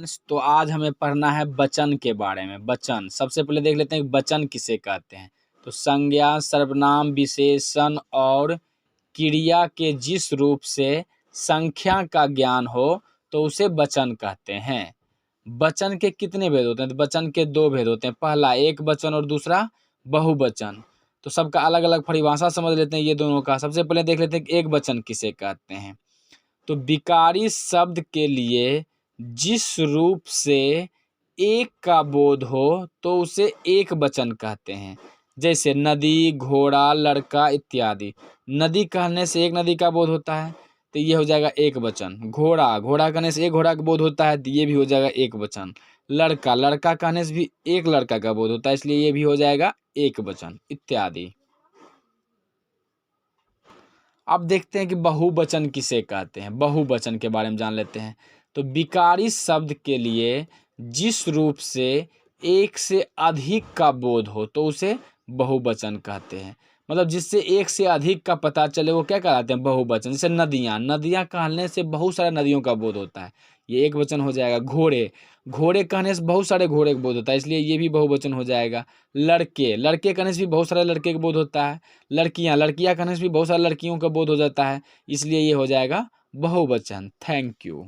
तो आज हमें पढ़ना है वचन के बारे में। वचन सबसे पहले देख लेते हैं कि वचन किसे कहते हैं। तो संज्ञा, सर्वनाम, विशेषण और क्रिया के जिस रूप से संख्या का ज्ञान हो तो उसे वचन कहते हैं। वचन के कितने भेद होते हैं? तो वचन के दो भेद होते हैं, पहला एक वचन और दूसरा बहुवचन। तो सबका अलग अलग परिभाषा समझ लेते हैं ये दोनों का। सबसे पहले देख लेते हैं कि एक वचन किसे कहते हैं। तो विकारी शब्द के लिए जिस रूप से एक का बोध हो तो उसे एक वचन कहते हैं। जैसे नदी, घोड़ा, लड़का इत्यादि। नदी कहने से एक नदी का बोध होता है तो ये हो जाएगा एक वचन। घोड़ा, घोड़ा कहने से एक घोड़ा का बोध होता है तो ये भी हो जाएगा एक वचन। लड़का, लड़का कहने से भी एक लड़का का बोध होता है इसलिए ये भी हो जाएगा एक वचन इत्यादि। अब देखते हैं कि बहुवचन किसे कहते हैं। बहुवचन के बारे में जान लेते हैं। तो विकारी शब्द के लिए जिस रूप से एक से अधिक का बोध हो तो उसे बहुवचन कहते हैं। मतलब जिससे एक से अधिक का पता चले वो क्या कहलाते हैं? बहुवचन। जैसे नदियाँ, नदियाँ कहने से बहुत सारे नदियों का बोध होता है, ये एक वचन हो जाएगा। घोड़े, घोड़े कहने से बहुत सारे घोड़े का बोध होता है इसलिए ये भी बहुवचन हो जाएगा। लड़के, लड़के कहने से भी बहुत सारे लड़के का बोध होता है। लड़कियां, लड़कियां कहने से भी बहुत सारी लड़कियों का बोध हो जाता है इसलिए ये हो जाएगा बहुवचन। Thank you.